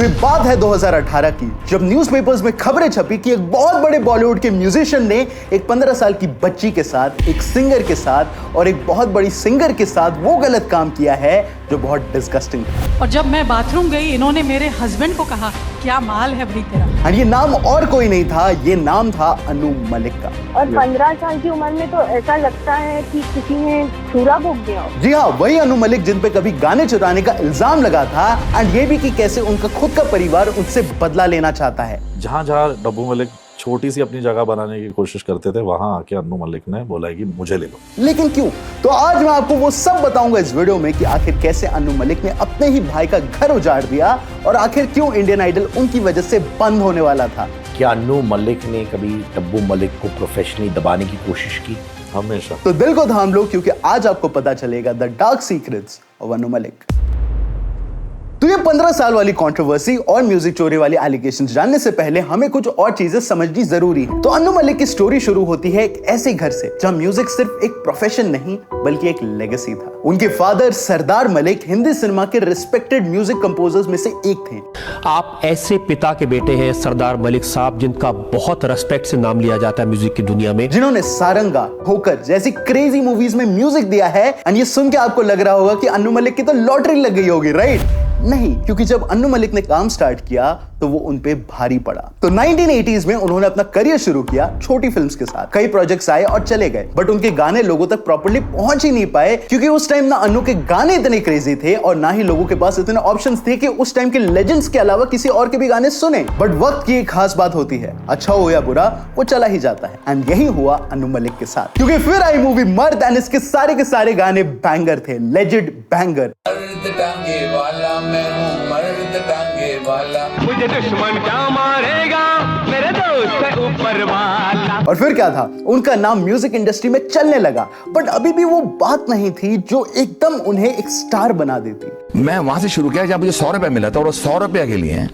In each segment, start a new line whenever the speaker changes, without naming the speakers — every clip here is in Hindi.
ये बात है 2018 की, जब न्यूज़पेपर्स में खबरें छपी कि एक बहुत बड़े बॉलीवुड के म्यूजिशियन ने एक 15 साल की बच्ची के साथ, एक सिंगर के साथ और एक बहुत बड़ी सिंगर के साथ वो गलत काम किया है जो बहुत डिस्गस्टिंग है।
और जब मैं बाथरूम गई, इन्होंने मेरे हस्बैंड को कहा, क्या माल है भाई तेरा।
और ये नाम और कोई नहीं था, ये नाम था अनु मलिक का।
और 15 साल की उम्र में तो ऐसा लगता है कि किसी ने छुरा भोग दिया।
जी हाँ, वही अनु मलिक जिन पे कभी गाने चुराने का इल्जाम लगा था, एंड ये भी कि कैसे उनका खुद का परिवार उनसे बदला लेना चाहता है।
जहाँ जहाँ डब्बू मलिक छोटी सी अपनी जगह बनाने की कोशिश करते थे, वहां आके अनु मलिक ने बोला कि मुझे ले लो।
लेकिन क्यों? तो आज मैं आपको वो सब बताऊंगा इस वीडियो में कि आखिर कैसे अनु मलिक ने अपने ही भाई का घर उजाड़ दिया और आखिर क्यों इंडियन आइडल उनकी वजह से बंद होने वाला था।
क्या अनु मलिक ने कभी डब्बू मलिक को प्रोफेशनली दबाने की कोशिश की?
हमेशा।
तो दिल को थाम लो, क्योंकि आज आपको पता चलेगा the dark secrets of Anu Malik. तो ये 15 साल वाली कंट्रोवर्सी और म्यूजिक चोरी वाली एलिगेशंस जानने से पहले हमें कुछ और चीजें समझनी जरूरी है। तो अनु मलिक की स्टोरी शुरू होती है एक ऐसे घर से जहां म्यूजिक सिर्फ एक प्रोफेशन नहीं बल्कि एक लेगेसी था। उनके फादर सरदार मलिक हिंदी सिनेमा के रिस्पेक्टेड म्यूजिक कंपोजर्स में से एक थे।
आप ऐसे पिता के बेटे हैं सरदार मलिक साहब, जिनका बहुत रेस्पेक्ट से नाम लिया जाता है म्यूजिक की दुनिया में,
जिन्होंने सारंगा, ठोकर जैसी क्रेजी मूवीज में म्यूजिक दिया है। एंड ये सुन के आपको लग रहा होगा कि अनु मलिक की तो लॉटरी लग गई होगी, राइट? नहीं, क्योंकि जब अनु मलिक ने काम स्टार्ट किया तो वो उन पे भारी पड़ा। तो 1980s में उन्होंने अपना करियर शुरू किया छोटी फिल्म्स के साथ। कई प्रोजेक्ट्स आए और चले गए, बट उनके गाने लोगों तक प्रॉपर्ली पहुंच ही नहीं पाए, क्योंकि उस टाइम ना अनु के गाने इतने क्रेजी थे और ना ही लोगों के पास इतने ऑप्शंस थे कि उस टाइम के लेजेंड्स के अलावा किसी और के भी गाने सुने। बट वक्त की एक खास बात होती है, अच्छा हो या बुरा वो चला ही जाता है। एंड यही हुआ अनु मलिक के साथ, क्योंकि फिर आई मूवी मर्द एंड इसके सारे गाने बैंगर थे, लेजेंड बैंगर।
मुझे दुश्मन क्या मारेगा, मेरे दोस्त है ऊपर वाला।
और फिर क्या था, उनका नाम म्यूजिक इंडस्ट्री में चलने लगा, बट अभी भी वो बात नहीं थी जो एकदम उन्हें एक स्टार बना देती।
मैं वहां से शुरू किया जब मुझे 100 रुपए मिला था, और 100 रुपए के लिए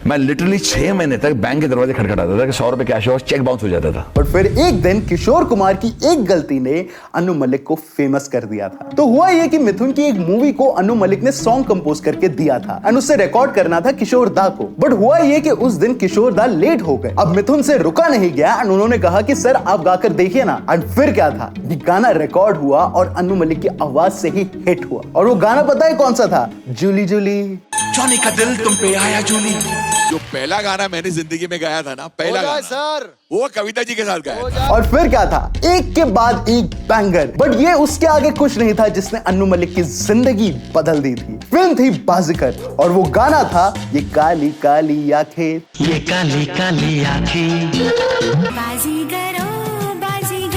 मैं लिटरली 6 महीने तक बैंक के दरवाजे खटखटाता था कि 100 रुपए कैश हो, चेक बाउंस हो जाता था।
बट फिर एक दिन किशोर कुमार की एक गलती ने अनु मलिक को फेमस कर दिया था। तो हुआ ये कि मिथुन की एक मूवी को अनु मलिक ने सॉन्ग कंपोज करके दिया था एंड उससे रिकॉर्ड करना था किशोर दा को। बट हुआ ये कि उस दिन किशोर दा लेट हो गए। अब मिथुन से रुका नहीं गया एंड उन्होंने कहा कि सर आप गाकर देखिए ना। एंड फिर क्या था, ये गाना रिकॉर्ड हुआ और अनु मलिक की आवाज से ही हिट हुआ। और वो गाना पता है कौन सा था? जूली जूली,
जॉनी का दिल तुम पे आया जूली।
जो पहला गाना मैंने जिंदगी में गाया था ना, पहला गाना सर, वो कविता जी के साथ गाया।
और फिर क्या था, एक के बाद एक बैंगर। बट ये उसके आगे कुछ नहीं था जिसने अनु मलिक की जिंदगी बदल दी थी। फिल्म थी बाजीगर और वो गाना था ये काली काली आंखें,
ये काली काली आंखें।
बाजीगर ओ बाजीगर।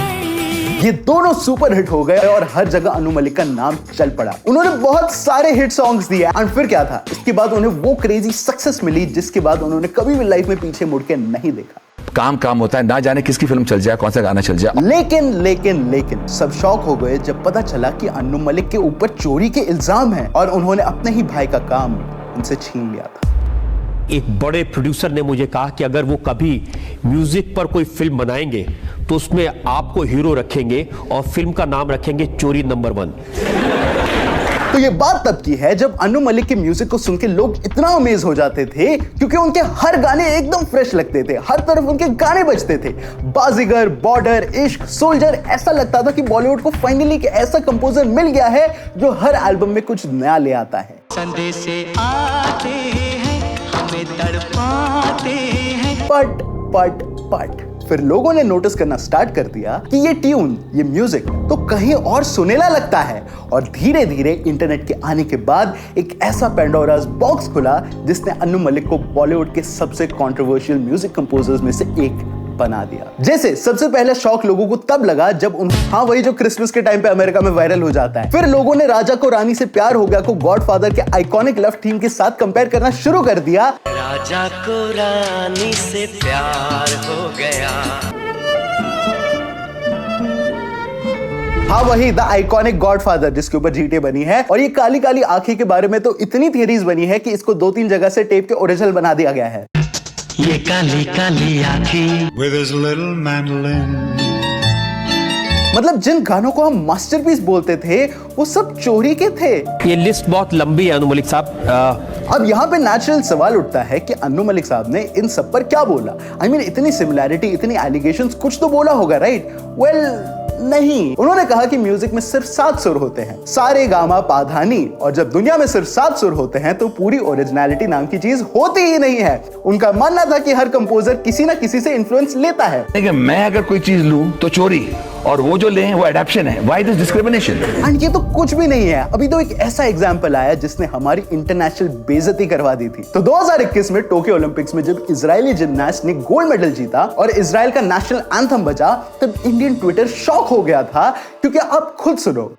ये दोनों सुपर हिट हो गए और हर जगह अनु मलिक का नाम चल पड़ा। उन्होंने बहुत सारे हिट सॉन्ग्स दिए एंड फिर क्या था, इसके बाद उन्हें वो क्रेजी सक्सेस मिली जिसके बाद उन्होंने कभी भी लाइफ में पीछे मुड़ के नहीं देखा।
काम होता है, ना जाने किसकी फिल्म चल जाए, कौन सा गाना चल जाए।
लेकिन सब शॉक हो गए जब पता चला कि अनु मलिक के ऊपर चोरी के इल्जाम हैं और उन्होंने अपने ही भाई का काम उनसे छीन लिया था।
एक बड़े प्रोड्यूसर ने मुझे कहा कि अगर वो कभी म्यूजिक पर कोई फिल्म बनाएंगे तो उसमें आपको हीरो रखेंगे और फिल्म का नाम रखेंगे चोरी नंबर 1।
तो ये बात तब की है जब अनु मलिक के म्यूजिक को सुन के लोग इतना अमेज हो जाते थे, क्योंकि उनके हर गाने एकदम फ्रेश लगते थे, हर तरफ उनके गाने बजते थे। बाजीगर, बॉर्डर, इश्क, सोल्जर, ऐसा लगता था कि बॉलीवुड को फाइनली एक ऐसा कंपोजर मिल गया है जो हर एल्बम में कुछ नया ले आता है।
संदेश आते हैं, हमें तड़पाते हैं।
पट फिर लोगों ने नोटिस करना स्टार्ट कर दिया कि ये ट्यून, ये म्यूजिक तो कहीं और सुनेला लगता है। और धीरे धीरे इंटरनेट के आने के बाद एक ऐसा पेंडोरास बॉक्स खुला जिसने अनु मलिक को बॉलीवुड के सबसे कंट्रोवर्शियल म्यूजिक कंपोजर्स में से एक बना दिया। जैसे सबसे पहले शॉक लोगों को तब लगा जब वही जो क्रिसमस के टाइम पे अमेरिका में वायरल हो जाता है। फिर लोगों ने राजा को रानी से प्यार हो गया को गॉडफादर के आइकॉनिक लव थीम के साथ कंपेयर करना शुरू कर दिया।
राजा को रानी से प्यार हो गया।
हाँ, वही द आइकॉनिक गॉडफादर जिसके ऊपर जीटे बनी है। और ये काली काली आंखें के बारे में तो इतनी थियरीज बनी है कि इसको 2-3 जगह से टेप के ओरिजिनल बना दिया गया है।
ये काली काली आंखें
with his little mandolin,
मतलब जिन गानों को हम मास्टरपीस बोलते थे वो सब चोरी के थे।
ये लिस्ट बहुत लंबी है अनु मलिक साहब।
अब यहाँ पे नेचुरल सवाल उठता है कि अन्नू मलिक साहब ने इन सब पर क्या बोला। I mean, इतनी सिमिलैरिटी, इतनी एलिगेशंस, कुछ तो बोला होगा, राइट? वेल नहीं, उन्होंने कहा कि म्यूजिक में सिर्फ 7 सुर होते हैं, सारे गामा पा धा नी, और जब दुनिया में सिर्फ 7 सुर होते हैं तो पूरी ओरिजिनलिटी नाम की चीज होती ही नहीं है। उनका मानना था कि हर कंपोजर किसी ना किसी से इन्फ्लुएंस लेता है।
लेकिन मैं अगर कोई चीज लूं तो चोरी, और वो जो ले वो एडेप्शन है। Why this discrimination?
एंड ये तो कुछ भी नहीं है। अभी तो एक ऐसा एग्जांपल आया जिसने हमारी इंटरनेशनल बेइज्जती करवा दी थी। तो 2021 में टोक्यो ओलंपिक्स में जब इजरायली जिमनास्ट ने गोल्ड मेडल जीता और इजराइल का नेशनल एंथम बजा, तब इंडियन ट्विटर शॉक हो गया था, क्योंकि आप खुद सुनो।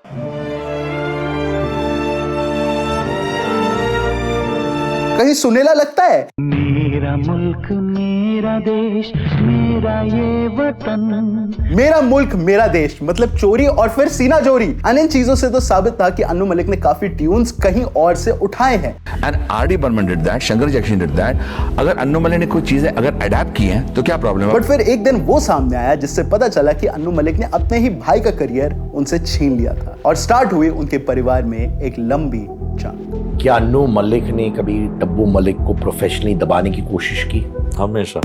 कहीं सुनेला लगता है?
मेरा मुल्क मेरा देश मेरा ये वतन।
मेरा मुल्क मेरा देश मतलब चोरी और फिर सीना जोरी। इन चीजों से तो साबित था कि अन्नू मलिक ने काफी ट्यून्स कहीं और से उठाए हैं।
And R D. Burman did that, Shankar Jaikishan did that. अगर अन्नू मलिक ने कोई चीजें अगर अडैप्ट की हैं तो क्या प्रॉब्लम है?
बट फिर एक दिन वो सामने आया जिससे पता चला कि अन्नू मलिक ने अपने ही भाई का करियर उनसे छीन लिया था और स्टार्ट हुई उनके परिवार में एक लंबी जंग।
क्या अन्नू मलिक ने कभी डब्बू मलिक को प्रोफेशनली दबाने की कोशिश की?
हमेशा।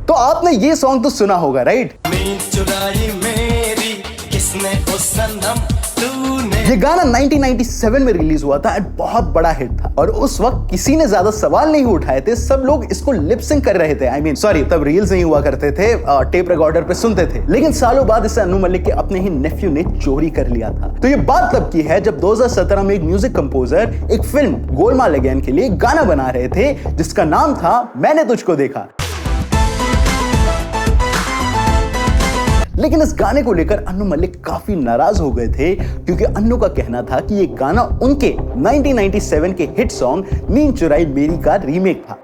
तो आपने ये सॉन्ग तो सुना होगा, राइट? ये गाना 1997 में रिलीज हुआ था एंड बहुत बड़ा हिट था, और उस वक्त किसी ने ज्यादा सवाल नहीं उठाए थे, सब लोग इसको लिप सिंक कर रहे थे। सॉरी, तब रील्स नहीं हुआ करते थे, टेप रिकॉर्डर पे सुनते थे। लेकिन सालों बाद इसे अन्नू मलिक के अपने ही नेफ्यू ने चोरी कर लिया था। तो ये बात तब की है जब 2017 में एक म्यूजिक कंपोजर एक फिल्म गोलमाल अगेन के लिए गाना बना रहे थे जिसका नाम था मैंने तुझको देखा। लेकिन इस गाने को लेकर अन्नू मलिक काफी नाराज हो गए थे, क्योंकि अन्नू का कहना था कि ये गाना उनके 1997 के हिट सॉन्ग नींद चुराई मेरी का रीमेक था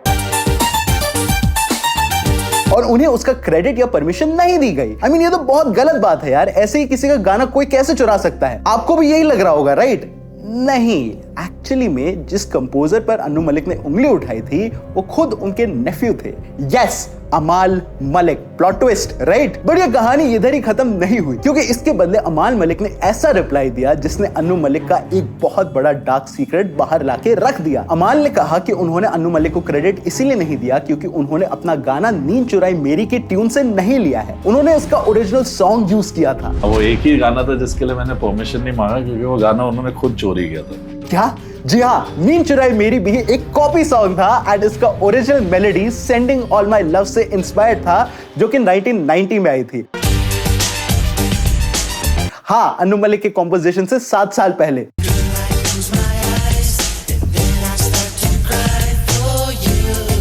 और उन्हें उसका क्रेडिट या परमिशन नहीं दी गई। ये तो बहुत गलत बात है यार। ऐसे ही किसी का गाना कोई कैसे चुरा सकता है? आपको भी यही लग रहा होगा, राइट? नहीं, एक्चुअली में जिस कंपोजर पर अन्नू मलिक ने उंगली उठाई थी वो खुद उनके नेफ्यू थे। यस, अमाल Malik. Plot twist, right? But ये कहानी इधर ही खत्म नहीं हुई, क्योंकि इसके बदले अमाल मलिक ने ऐसा रिप्लाई दिया जिसने अन्नू मलिक का एक बहुत बड़ा डार्क सीक्रेट बाहर लाके रख दिया। अमाल ने कहा कि उन्होंने अन्नू मलिक को क्रेडिट इसीलिए नहीं दिया क्योंकि उन्होंने अपना गाना नींद चुराई मेरी के ट्यून से नहीं लिया है, उन्होंने इसका ओरिजिनल सॉन्ग यूज किया था।
वो एक ही गाना था जिसके लिए मैंने परमिशन नहीं मांगा, क्योंकि वो गाना उन्होंने खुद चोरी किया था।
क्या? जी हाँ, नींद चुराई मेरी भी एक कॉपी सॉन्ग था एंड इसका original melody sending all my love से इंस्पायर्ड था, जो कि 1990 में आई थी। हाँ, अन्नू मलिक के कॉम्पोजिशन से 7 साल पहले।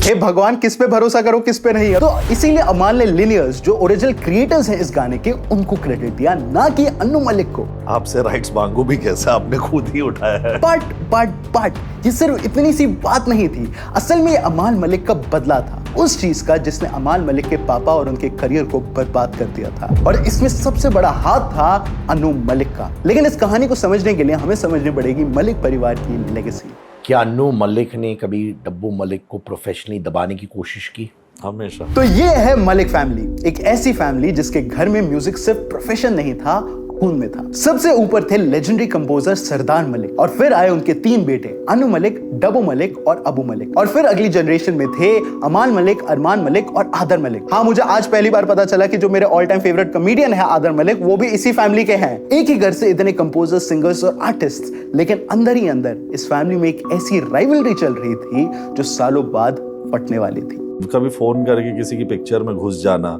हे भगवान, किस पे भरोसा करो किस पे नहीं है। तो इसीलिए अमाल ने लिनियर्स, जो ओरिजिनल क्रिएटर्स हैं इस गाने के, उनको क्रेडिट दिया, ना कि अन्नू मलिक को।
आपसे राइट्स मांगू भी कैसे, आपने खुद ही उठाया है।
बट ये सिर्फ इतनी सी बात नहीं थी। असल में ये अमाल मलिक का बदला था उस चीज का जिसने अमाल मलिक के पापा और उनके करियर को बर्बाद कर दिया था, और इसमें सबसे बड़ा हाथ था अन्नू मलिक का। लेकिन इस कहानी को समझने के लिए हमें समझनी पड़ेगी मलिक परिवार की लेगेसी।
क्या अन्नू मलिक ने कभी डब्बू मलिक को प्रोफेशनली दबाने की कोशिश की?
हमेशा।
तो ये है मलिक फैमिली, एक ऐसी फैमिली जिसके घर में म्यूजिक सिर्फ प्रोफेशन नहीं था, खून में था। सबसे ऊपर थे लेजेंडरी कंपोजर सरदार मलिक, और फिर आए उनके 3 बेटे, अनु मलिक, डब्बू मलिक और अबू मलिक, और फिर अगली जनरेशन में थे अमान मलिक, अरमान मलिक और आदर मलिक। हाँ, मुझे आज पहली बार पता चला कि जो मेरे ऑल टाइम फेवरेट कॉमेडियन है आदर मलिक, वो भी इसी फैमिली के हैं। एक ही घर से इतने कंपोजर्स, सिंगर्स और आर्टिस्ट, लेकिन अंदर ही अंदर इस फैमिली में एक ऐसी राइवलरी चल रही थी जो सालों बाद फटने वाली थी।
कभी फोन करके किसी की पिक्चर में घुस जाना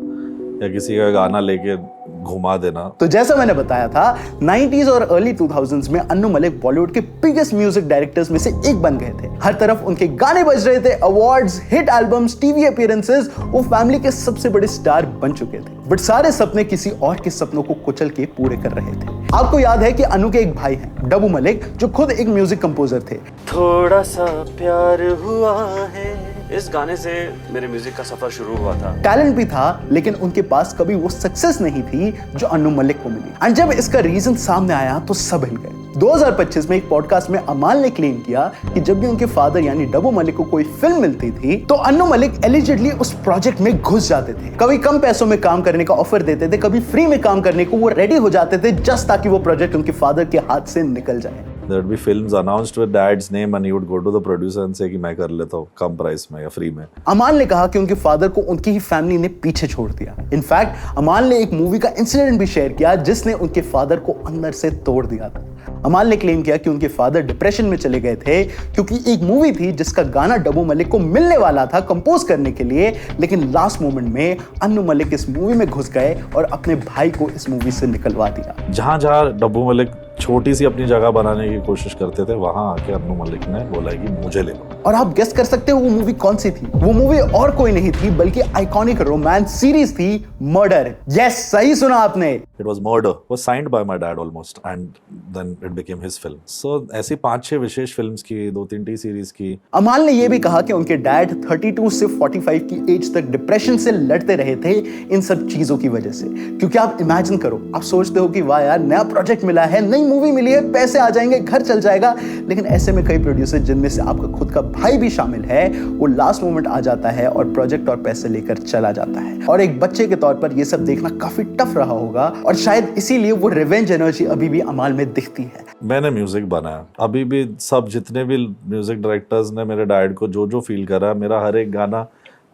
या किसी का गाना लेके घुमा देना।
तो जैसा मैंने बताया था, 90s और अर्ली 2000s में अन्नू मलिक बॉलीवुड के बिगेस्ट म्यूजिक डायरेक्टर्स में से एक बन गए थे। हर तरफ उनके गाने बज रहे थे, awards, hit albums, TV appearances, वो फैमिली के सबसे बड़े स्टार बन चुके थे। बट सारे सपने किसी और के सपनों को कुचल के पूरे कर रहे थे। आपको याद है कि अनु के एक भाई हैं, डब्बू मलिक, जो खुद एक म्यूजिक कंपोजर थे।
थोड़ा सा प्यार हुआ है इस गाने से मेरे म्यूजिक का सफर शुरू हुआ था।
टैलेंट भी था, लेकिन उनके पास कभी वो सक्सेस नहीं थी जो अन्नू मलिक को मिली। एंड जब इसका रीजन सामने आया तो सब हिल गए। 2025 में एक पॉडकास्ट में अमाल ने क्लेम किया कि जब भी उनके फादर यानी डब्बू मलिक को कोई फिल्म मिलती थी तो अन्नू मलिक एलिजिडली उस प्रोजेक्ट में घुस जाते थे। कभी कम पैसों में काम करने का ऑफर देते थे, कभी फ्री में काम करने को वो रेडी हो जाते थे जस्ट ताकि वो प्रोजेक्ट उनके फादर के हाथ से निकल जाए।
There would be films announced with dad's name and he would go to the producer and say कि मैं कर लेता हूँ कम प्राइस में या फ्री में।
अमाल ने कहा कि उनके फादर को उनकी ही फैमिली ने पीछे छोड़ दिया। इनफैक्ट अमाल ने एक मूवी का इंसिडेंट भी शेयर किया जिसने उनके फादर को अंदर से तोड़ दिया था। अमाल ने क्लेम किया कि उनके फादर डिप्रेशन में चले गए थे क्योंकि एक मूवी थी जिसका गाना डब्बू मलिक को मिलने वाला था कंपोज करने के लिए, लेकिन लास्ट मोमेंट में अन्नू मलिक इस मूवी में घुस गए और अपने भाई को इस मूवी से निकलवा दिया।
जहां डब्बू मलिक छोटी सी अपनी जगह बनाने की कोशिश करते थे, वहां आके अन्नू मलिक ने बोला कि मुझे ले लो।
और आप गेस कर सकते हो वो मूवी कौन सी थी? वो मूवी और कोई नहीं थी बल्कि आइकॉनिक रोमांस सीरीज थी मर्डर। यस, सही सुना आपने।
It was Murder, was signed by my dad almost, and then it became his film. So ऐसी 5-6 विशेष फिल्म्स की, 2-3 टी सीरीज की।
अमाल ने यह भी कहा कि उनके डैड 32 से 45 की एज तक डिप्रेशन से लड़ते रहे थे इन सब चीजों की वजह से। क्योंकि आप इमेजिन करो, आप सोचते हो कि वाह यार नया प्रोजेक्ट मिला है, नई मूवी मिली है, पैसे आ जाएंगे, घर चल जाएगा, लेकिन ऐसे में कई प्रोड्यूसर जिनमें से आपका खुद का भाई भी शामिल है वो लास्ट मोमेंट आ जाता है और प्रोजेक्ट और पैसे लेकर चला जाता है। और एक बच्चे के तौर पर यह सब देखना काफी टफ रहा होगा और शायद इसीलिए वो रिवेंज एनर्जी अभी भी अमाल में दिखती है।
मैंने म्यूजिक बनाया, अभी भी सब जितने भी म्यूजिक डायरेक्टर्स ने मेरे डैड को जो जो फील करा, मेरा हर एक गाना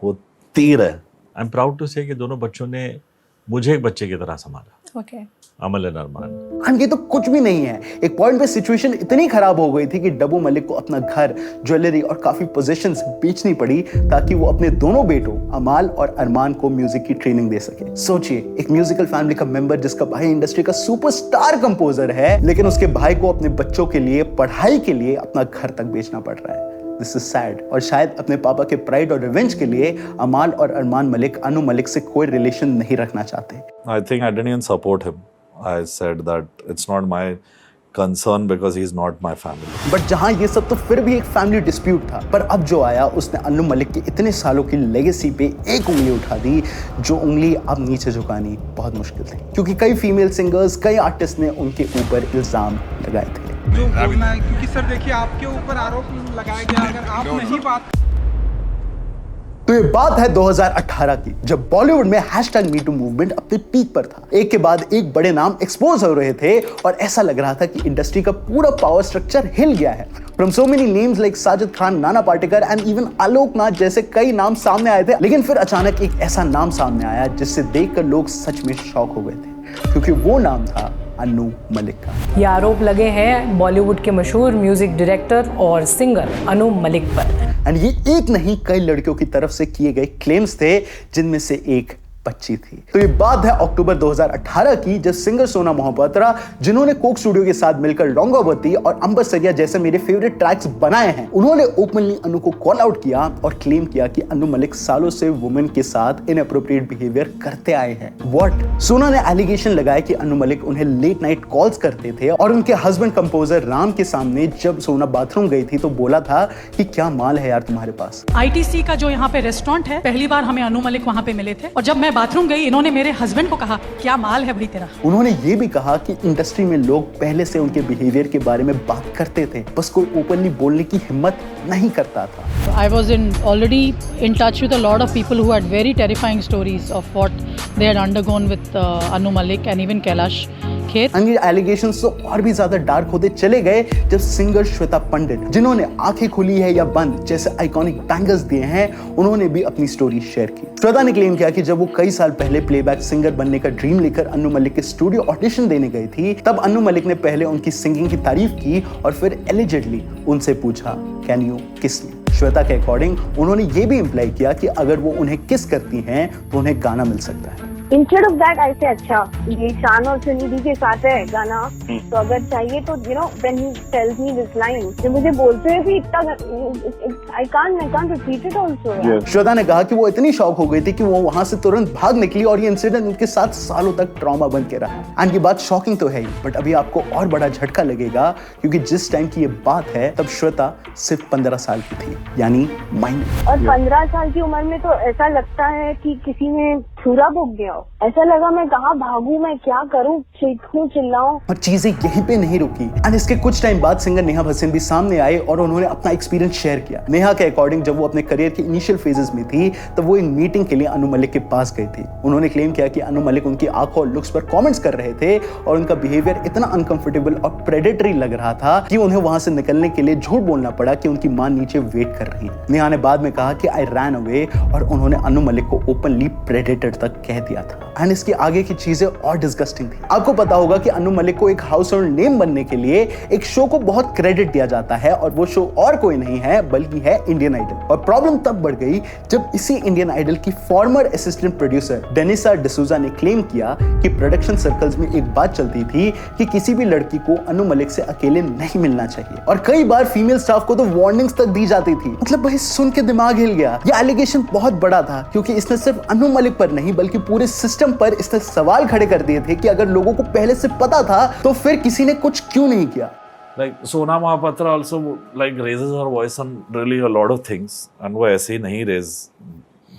वो तीर है।
आई एम प्राउड टू से कि दोनों बच्चों ने मुझे एक बच्चे की तरह संभाला।
ओके।
अमल एंड अरमान।
और ये तो कुछ भी नहीं है। एक पॉइंट पे सिचुएशन इतनी खराब हो गई थी कि डब्बू मलिक को अपना घर, ज्वेलरी और काफी पोजीशंस बेचनी पड़ी ताकि वो अपने दोनों बेटों अमाल और अरमान को म्यूजिक की ट्रेनिंग दे सके। सोचिए, एक म्यूजिकल फैमिली का मेंबर जिसका भाई इंडस्ट्री का सुपरस्टार कंपोजर है, लेकिन उसके भाई को अपने बच्चों के लिए, पढ़ाई के लिए अपना घर तक बेचना पड़ रहा है। This is sad. और शायद अपने पापा के प्राइड और रिवेंज के लिए अमाल और अरमान मलिक अन्नू मलिक से कोई रिलेशन नहीं रखना चाहते।
I think I didn't even support him. I said that it's not my concern because he's not my family.
But जहां ये सब तो फिर भी एक फैमिली डिस्प्यूट था, पर अब जो आया उसने अन्नू मलिक की इतने सालों की लेगेसी पे एक उंगली उठा दी जो उंगली अब नीचे झुकानी बहुत मुश्किल थी, क्योंकि कई फीमेल सिंगर्स, कई आर्टिस्ट ने उनके ऊपर इल्जाम लगाए थे।
जो बोलना है, क्योंकि सर देखिए आपके ऊपर आरोप लगाया गया, अगर आप नहीं बात।
तो ये बात है 2018 की, जब बॉलीवुड में #MeToo मूवमेंट अपने पीक पर था। एक के बाद एक बड़े नाम एक्सपोज हो रहे थे और ऐसा लग रहा था कि इंडस्ट्री का पूरा पावर स्ट्रक्चर हिल गया है। From so many names like Sajid Khan, Nana Patekar and even Alok Nath जैसे कई नाम सामने आए थे, लेकिन फिर अचानक एक ऐसा नाम सामने आया जिससे देखकर लोग सच में शॉक हो गए थे, क्योंकि वो नाम था अन्नू मलिक का।
ये आरोप लगे हैं बॉलीवुड के मशहूर म्यूजिक डायरेक्टर और सिंगर अन्नू मलिक पर।
एंड ये एक नहीं कई लड़कियों की तरफ से किए गए क्लेम्स थे, जिनमें से एक बच्ची थी। तो ये बात है अक्टूबर 2018 की, जब सिंगर सोना मोहब्बतरा, जिन्होंने कोक स्टूडियो के साथ मिलकर रंगावती और अंबर सरिया जैसे मेरे फेवरेट ट्रैक्स बनाए हैं, उन्होंने ओपनली अन्नू को कॉल आउट किया और क्लेम किया कि अन्नू मलिक सालों से वुमेन के साथ इनएप्रोप्रिएट बिहेवियर करते आए हैं। व्हाट? सोना ने एलिगेशन लगाया कि अन्नू मलिक उन्हें लेट नाइट कॉल्स करते थे और उनके हस्बैंड कंपोजर राम के सामने जब सोना बाथरूम गई थी तो बोला था कि क्या माल है यार तुम्हारे पास।
ITC का जो यहाँ पे रेस्टोरेंट है, पहली बार हमें अन्नू मलिक वहाँ पे मिले थे और जब मैं बाथरूम गई, इन्होंने मेरे हस्बैंड को कहा क्या माल है भाई तेरा।
उन्होंने ये भी कहा कि इंडस्ट्री में लोग पहले से उनके बिहेवियर के बारे में बात करते थे, बस कोई ओपनली बोलने की हिम्मत नहीं करता था।
I was already in touch with a lot of people who had very terrifying stories of what they had undergone with Annu Malik and even Kailash Kher.
ये एलिगेशंस तो और भी ज्यादा डार्क होते चले गए जब सिंगर श्वेता पंडित, जिन्होंने आंखें खुली है या बंद जैसे आइकॉनिक बैंगर्स दिए हैं, उन्होंने भी अपनी स्टोरी शेयर की। श्वेता ने क्लेम किया कि जब वो कई साल पहले प्लेबैक सिंगर बनने का ड्रीम लेकर अन्नू मलिक के स्टूडियो ऑडिशन देने गई थी, तब अन्नू मलिक ने पहले उनकी सिंगिंग की तारीफ की और फिर एलिजिडली उनसे पूछा कैन यू किस मी। श्वेता के अकॉर्डिंग उन्होंने ये भी इंप्लाई किया कि अगर वो उन्हें किस करती हैं तो उन्हें गाना मिल सकता है।
इंस्टेड ऑफ दैट ऐसे अच्छा ये शान और सुनिधि के साथ है गाना, तो अगर चाहिए तो you know when he tells me this line, जो मुझे बोलते हैं कि इतना I can't repeat it also.
Shweta ने कहा कि वो इतनी शॉक हो गई थी कि वो वहां से तुरंत भाग निकली और ये इंसिडेंट उनके साथ सालों तक ट्रॉमा बन के रहा। एंड ये बात शॉकिंग तो है ही, बट अभी आपको और बड़ा झटका लगेगा क्योंकि जिस टाइम की ये बात है तब श्वेता सिर्फ 15 साल की थी, यानी माइनर।
और 15 साल की उम्र में तो ऐसा लगता है कि किसी ने छुरा भोग गया हो। ऐसा लगा मैं कहाँ भागूं, मैं क्या करूं, चीखूं चिल्लाऊं।
और चीजें यहीं पे नहीं रुकी एंड इसके कुछ टाइम बाद सिंगर नेहा भसीन भी सामने आए और उन्होंने अपना एक्सपीरियंस शेयर किया। नेहा के अकॉर्डिंग जब वो अपने करियर के इनिशियल फेजेस में थी तब वो एक मीटिंग के लिए अनु मलिक के पास गई थी। उन्होंने क्लेम किया कि अनु मलिक उनकी आंखों और लुक्स पर कमेंट्स कर रहे थे और उनका बिहेवियर इतना अनकंफर्टेबल और प्रेडेटरी लग रहा था कि उन्हें वहां से निकलने के लिए झूठ बोलना पड़ा कि उनकी मां नीचे वेट कर रही है। नेहा ने बाद में कहा कि आई रैन अवे और उन्होंने अनु मलिक को ओपनली प्रेडेटर तक कह दिया था। एंड इसकी आगे की चीजें और डिस्गस्टिंग थी। आपको पता होगा कि अनु मलिक को एक हाउस होल्ड नेम बनने के लिए एक शो को बहुत क्रेडिट दिया जाता है और वो शो और कोई नहीं है बल्कि है इंडियन आइडल। और प्रॉब्लम तब बढ़ गई जब इसी इंडियन आइडल की farmer assistant producer Denisa D'Souza ने क्लेम किया कि प्रोडक्शन सर्कल्स में एक बात चलती थी कि किसी भी लड़की को अनु मलिक से अकेले नहीं मिलना चाहिए और कई बार फीमेल स्टाफ को तो वार्निंग्स तक दी जाती थी। मतलब भाई सुन के दिमाग हिल गया। ये एलिगेशन बहुत बड़ा था क्योंकि इसने सिर्फ अनु मलिक पर नहीं बल्कि पूरे सिस्टम पर इसने सवाल खड़े कर दिए थे कि अगर लोगों को पहले से पता था तो फिर किसी ने कुछ क्यों नहीं किया।
Like Sona Mahapatra also like raises her voice on really a lot of things and वो ऐसे ही नहीं raise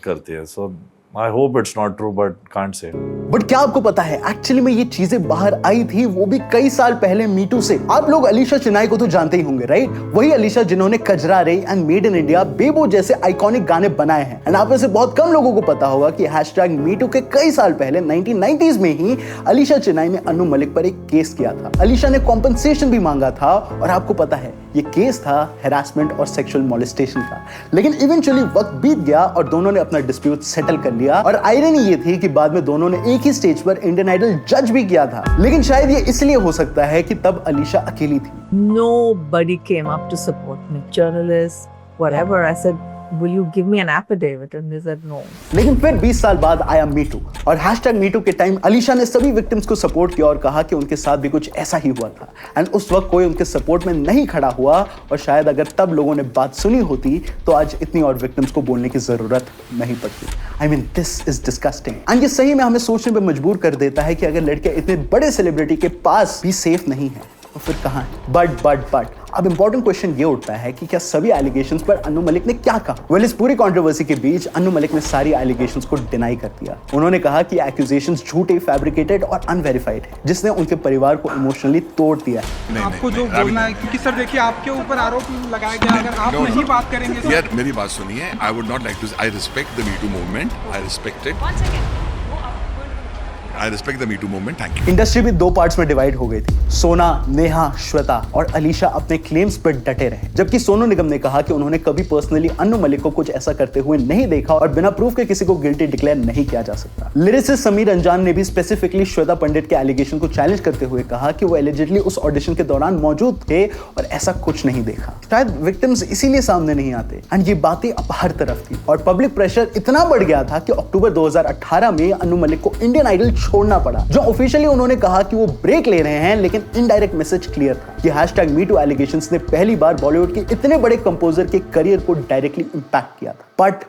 करती है। So I hope it's not true but can't say.
But क्या आपको पता है एक्चुअली में ये चीजें बाहर आई थी वो भी कई साल पहले मीटू से। आप लोग अलीशा चिनाई को तो जानते ही होंगे राइट, वही अलीशा जिन्होंने कजरा रे एंड मेड इन इंडिया, बेबो जैसे आइकॉनिक गाने बनाए हैं। एंड आप में से बहुत कम लोगों को पता होगा कि #मीटू के कई साल पहले 1990s में ही अलीशा चिनाई ने अनु मलिक पर एक केस किया था। अलीशा ने कॉम्पनसेशन भी मांगा था और आपको पता है ये केस था हैरासमेंट और सेक्सुअल मॉलेस्टेशन का। लेकिन इवेंचुअली वक्त बीत गया और दोनों ने अपना डिस्प्यूट सेटल कर लिया और आयरनी ये थी कि बाद में दोनों ने एक ही स्टेज पर इंडियन आइडल जज भी किया था। लेकिन शायद ये इसलिए हो सकता है कि तब अलीशा अकेली थी।
Nobody came up to support me. Journalists, whatever. I said, will you give me an affidavit? And they said no.
लेकिन फिर 20 साल बाद आया मीटू और #मीटू के टाइम अलीशा ने सभी विक्टिम्स को सपोर्ट किया और कहा कि उनके साथ भी कुछ ऐसा ही हुआ था। एंड उस वक्त कोई उनके सपोर्ट में नहीं खड़ा हुआ और शायद अगर तब लोगों ने बात सुनी होती तो आज इतनी और विक्टिम्स को बोलने की जरूरत नहीं पड़ती। I mean this is disgusting and ये सही में हमें सोचने पे मजबूर कर देता है कि अगर लड़कियां इतने बड़े सेलिब्रिटी के पास भी सेफ नहीं है तो फिर कहां है। बट अब इंपॉर्टेंट क्वेश्चन ये उठता है कि क्या सभी एलिगेशंस पर अनु मलिक ने क्या कहा। वेल इस पूरी कंट्रोवर्सी के बीच अनु मलिक ने सारी एलिगेशंस को डिनाई कर दिया। उन्होंने कहा कि एक्यूजेशंस झूठे, फैब्रिकेटेड और अनवेरिफाइड है जिसने उनके परिवार को इमोशनली तोड़ दिया है।
आपको जो बोलना है क्योंकि सर देखिए आपके ऊपर आरोप लगाया गया, अगर आप नहीं बात करेंगे
यार मेरी बात सुनिए। I would not like to, I respect the Me Too movement, I respect it, I respect the Me Too movement. Thank you.
Industry भी दो पार्ट्स में डिवाइड हो गई थी। सोना, नेहा, श्वेता और अलीशा अपने क्लेम्स पर डटे रहे, जबकि सोनू निगम ने कहा कि उन्होंने कभी पर्सनली अनु मलिक को कुछ ऐसा करते हुए नहीं देखा और बिना प्रूफ के किसी को गिल्टी डिक्लेयर नहीं किया जा सकता। लिरिसिस्ट समीर अंजान ने भी स्पेसिफिकली श्वेता पंडित के एलिगेशन को चैलेंज करते हुए कहा कि वो एलिजिडली उस ऑडिशन के दौरान मौजूद थे और ऐसा कुछ नहीं देखा। शायद विक्टिम्स इसीलिए सामने नहीं आते एंड ये बातें अब हर तरफ थी और पब्लिक प्रेशर इतना बढ़ गया था कि अक्टूबर 2018 में अनु मलिक को इंडियन आइडल छोड़ना पड़ा। जो ऑफिशियली उन्होंने कहा कि वो ब्रेक ले रहे हैं, लेकिन इनडायरेक्ट मैसेज क्लियर था कि #मीटू एलिगेशंस ने पहली बार बॉलीवुड के इतने बड़े कंपोजर के करियर को डायरेक्टली इंपैक्ट किया था। बट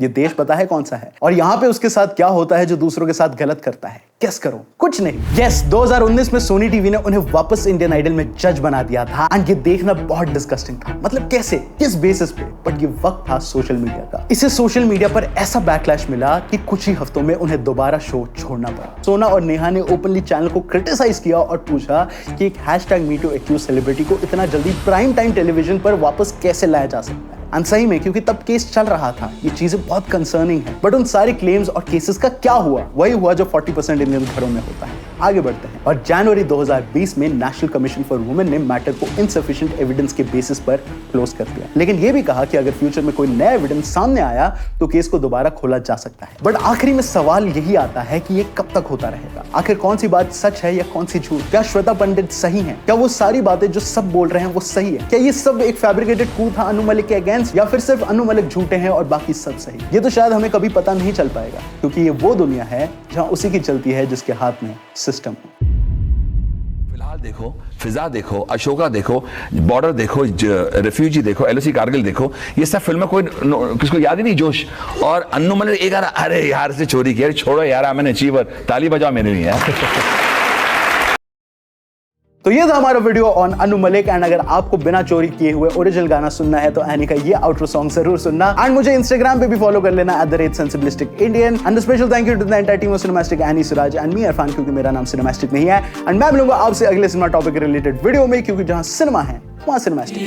ये देश पता है कौन सा है और यहाँ पे उसके साथ क्या होता है जो दूसरों के साथ गलत करता है। गेस करो, कुछ नहीं। यस, 2019 में सोनी टीवी ने उन्हें वापस इंडियन आइडल में जज बना दिया था एंड ये देखना बहुत डिस्गस्टिंग था। मतलब कैसे, किस बेसिस पे? बट ये वक्त था सोशल मीडिया का। इसे सोशल मीडिया पर ऐसा बैकलैश मिला कि कुछ ही हफ्तों में उन्हें दोबारा शो छोड़ना पड़ा। सोना और नेहा ने ओपनली चैनल को क्रिटिसाइज किया और पूछा कि एक #मीटू एक्यूज सेलिब्रिटी को इतना जल्दी प्राइम टाइम टेलीविजन पर वापस कैसे लाया जा सकता है। एंड सही में क्योंकि तब केस चल रहा था, ये चीजें बहुत कंसर्निंग है। बट उन सारे क्लेम्स और केसेस का क्या हुआ? वही हुआ जो 40% इंडियन घरों में होता है। आगे बढ़ते हैं। और जनवरी 2020 में नेशनल कमीशन फॉर वुमेन ने मैटर को इनसफिशिएंट एविडेंस के बेसिस पर क्लोज कर दिया, लेकिन यह भी कहा कि अगर फ्यूचर में कोई नया एविडेंस सामने आया तो केस को दोबारा खोला जा सकता है। बट आखिरी में सवाल यही आता है कि ये कब तक होता रहेगा? आखिर कौन सी बात सच है या कौन सी झूठ? क्या श्वेता पंडित सही हैं? क्या वो सारी बातें जो सब बोल रहे हैं वो सही है? क्या ये सब एक फैब्रिकेटेड कू था अनु मलिक के अगेंस्ट, या फिर सिर्फ अनु मलिक झूठे हैं और बाकी सब सही? ये तो शायद हमें कभी पता नहीं चल पाएगा, क्योंकि ये वो दुनिया है जहां उसी की चलती है जिसके हाथ में सिस्टम है।
फिलहाल देखो, फिजा देखो, अशोका देखो, बॉर्डर देखो, रेफ्यूजी देखो, LOC कारगिल देखो, ये सब फिल्में कोई किसको याद ही नहीं जोश। और अनु मलिक एक अरे यार से चोरी किया, छोड़ो यार, मैंने अचीवर, ताली बजाओ मेरे लिए यार।
तो ये था हमारा video on Anu Malik. And अगर आपको बिना चोरी किए हुए ओरिजिनल गाना सुनना है तो एनी का ये आउटरो सॉन्ग जरूर सुनना। एंड मुझे इंस्टाग्राम पे भी फॉलो कर लेना @sensibilistic_Indian। And special thank you to the entire team of Cinemastic, Annie, Siraj and me Irfan, क्योंकि मेरा नाम सिनेमैस्टिक नहीं है। एंड मैं मिलूंगा आपसे अगले सिनेमा टॉपिक रिलेटेड वीडियो में, क्योंकि जहां सिनेमा है वहां सिनेमैस्टिक।